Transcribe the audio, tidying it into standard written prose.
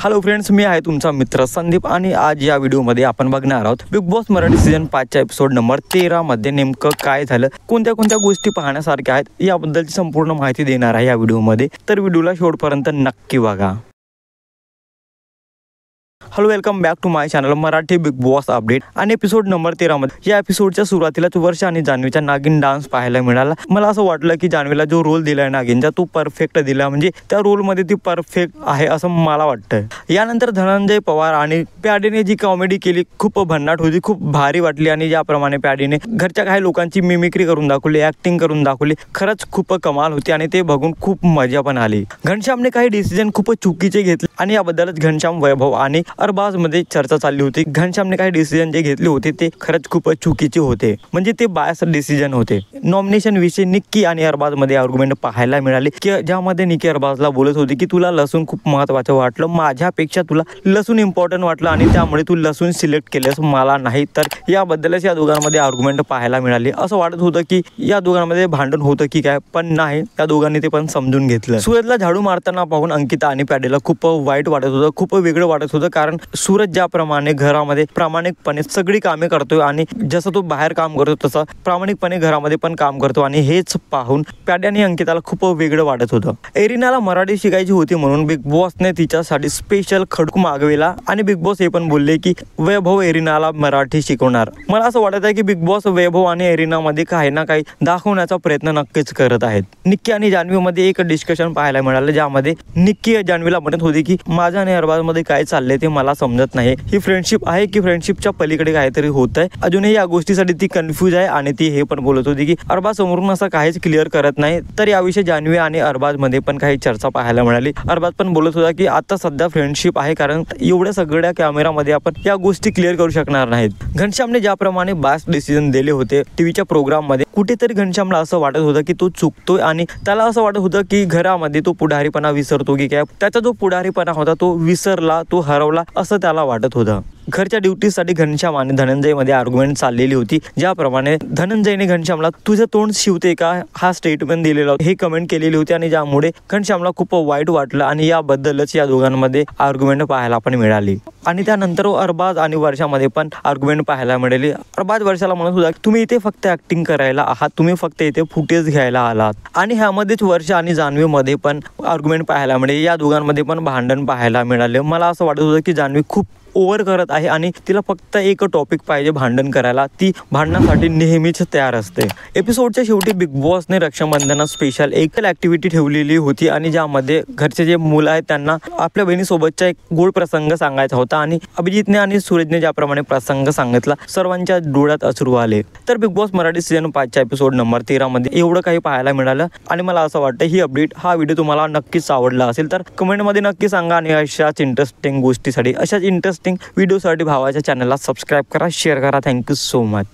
Hello friends, मी आहे तुमचा मित्र संदीप आणि आज या व्हिडिओमध्ये आपण बघणार आहोत बिग बॉस मराठी सीझन 5च्या एपिसोड नंबर 13 मध्ये नेमकं काय झालं, कोणत्या गोष्टी पाहण्यासारख्या आहेत याबद्दलची संपूर्ण माहिती देणार आहे या व्हिडिओमध्ये। तर व्हिडिओला शेवटपर्यंत नक्की बघा। Hello, welcome back to my channel Marathi Bigg Boss update. आणि एपिसोड नंबर 13 मध्ये या एपिसोडच्या सुरुवातीलाच वर्षा आणि जान्हवीचा नागिन डान्स पाहायला मिळाला। मला असं वाटलं की जान्हवीला जो रोल दिलाय नागिनचा तो परफेक्ट दिला, म्हणजे त्या रोलमध्ये ती परफेक्ट आहे असं मला वाटतं। यानंतर धनंजय पवार आणि प्याडीने जी कॉमेडी केली खूप भन्नाट होती, खूप भारी वाटली। आणि ज्याप्रमाणे प्याडीने घरच्या काही लोकांची मिमिक्री करून दाखवली, ऍक्टिंग करून दाखवली, खरंच खूप कमाल होती आणि ते बघून खूप मजा पण आली। घनश्यामने काही डिसिजन खूप चुकीचे घेतले आणि याबद्दलच घनश्याम, वैभव आणि अरबाज मध्ये चर्चा चालली होती। घनश्यामने काही डिसिजन जे घेतले होते ते खरंच खूप चुकीचे होते, म्हणजे ते बायस डिसिजन होते। नॉमिनेशन विषयी निक्की आणि अरबाज मध्ये आर्ग्युमेंट पाहायला मिळाले की ज्यामध्ये निक्की अरबाजला बोलत होती की तुला लसूण खूप महत्त्वाचं वाटलं, माझ्यापेक्षा तुला लसूण इम्पॉर्टंट वाटलं आणि त्यामुळे तू लसूण सिलेक्ट केलेस, मला नाही। तर याबद्दलच या दोघांमध्ये आर्ग्युमेंट पाहायला मिळाली। असं वाटत होतं की या दोघांमध्ये भांडण होतं की काय, पण नाही, त्या दोघांनी ते पण समजून घेतलं। सूरजला झाडू मारताना पाहून अंकिता आणि प्याडेला खूप वाईट वाटत होतं, खूप वेगळं वाटत होतं, कारण सूरज ज्याप्रमाणे घरामध्ये प्रामाणिकपणे सगळी कामे करतोय आणि जसं तो बाहेर काम करतो तसं प्रामाणिकपणे घरामध्ये पण काम करतो, आणि हेच पाहून प्याडे आणि अंकिताला खूप वेगळं वाटत होतं। एरिनाला मराठी शिकायची होती म्हणून बिग बॉसने तिच्यासाठी स्पेशल खडू मागविला आणि बिग बॉस हे पण बोलले की वैभव एरिनाला मराठी शिकवणार। मला असं वाटत आहे की बिग बॉस वैभव आणि एरिनामध्ये काही ना काही दाखवण्याचा प्रयत्न नक्कीच करत आहेत। निक्की आणि जान्हवी मध्ये एक डिस्कशन पाहायला मिळालं, ज्यामध्ये निक्की जान्हवीला म्हणत होती की माझ्या आणि अरबाज मध्ये काय चाललंय ते मला समजत नाही, ही फ्रेंडशिप आहे की फ्रेंडशिपच्या पलीकडे काहीतरी होत आहे। अजूनही या गोष्टीसाठी ती कन्फ्यूज आहे आणि ती हे पण बोलत होती की अरबाज समोरून असं काहीच क्लिअर करत नाही। तर याविषयी जान्हवी आणि अरबाज मध्ये पण काही चर्चा पाहायला मिळाली। अरबाज पण बोलत होता की आता सध्या फ्रेंडशिप आहे, कारण एवढ्या सगळ्या कॅमेरामध्ये आपण या गोष्टी क्लिअर करू शकणार नाहीत। घनश्यामने ज्याप्रमाणे बास डिसिजन दिले होते टीव्हीच्या प्रोग्राम मध्ये, कुठेतरी घनश्यामला असं वाटत होतं की तो चुकतोय आणि त्याला असं वाटत होतं की घरामध्ये तो पुढारीपणा विसरतो की काय, त्याचा जो पुढारीपणा होता तो विसरला, तो हरवला असं त्याला वाटत होतं। घरच्या ड्युटीसाठी घनश्याम आणि धनंजय मध्ये आर्ग्युमेंट चाललेली होती, ज्याप्रमाणे धनंजयने घनश्यामला तुझं तोंड शिवते का हा स्टेटमेंट दिलेला हे कमेंट केलेली होती, आणि ज्यामुळे घनश्यामला खूप वाईट वाटलं आणि याबद्दलच या दोघांमध्ये आर्ग्युमेंट पाहायला पण मिळाली। आणि त्यानंतर अरबाज आणि वर्षामध्ये पण आर्ग्युमेंट पाहायला मिळाली। अरबाज वर्षाला म्हणत होता तुम्ही इथे फक्त ऍक्टिंग करायला आहात, तुम्ही फक्त इथे फुटेज घ्यायला आलात। आणि ह्यामध्येच वर्षा आणि जान्हवी मध्ये पण आर्ग्युमेंट पाहायला मिळाले, या दोघांमध्ये पण भांडण पाहायला मिळाले। मला असं वाटत होतं की जान्हवी खूप ओव्हर करत आहे आणि तिला फक्त एक टॉपिक पाहिजे भांडण करायला, ती भांडणासाठी नेहमीच तयार असते। एपिसोडच्या शेवटी बिग बॉसने रक्षाबंधनात स्पेशल एक ऍक्टिव्हिटी ठेवलेली होती, आणि ज्यामध्ये घरचे जे मुलं आहेत त्यांना आपल्या बहिणीसोबतचा एक गोड प्रसंग सांगायचा होता, आणि अभिजितने आणि सूरजने ज्याप्रमाणे प्रसंग सांगितला सर्वांच्या डोळ्यात अश्रू आले। तर बिग बॉस मराठी सीझन 5च्या एपिसोड नंबर 13 मध्ये एवढं काही पाहायला मिळालं, आणि मला असं वाटतं ही अपडेट, हा व्हिडिओ तुम्हाला नक्कीच आवडला असेल तर कमेंटमध्ये नक्की सांगा। आणि अशाच इंटरेस्टिंग गोष्टीसाठी, अशाच इंटरेस्टिंग व्हिडिओसाठी भावाच्या चॅनलला सबस्क्राईब करा, शेअर करा। Thank you so much.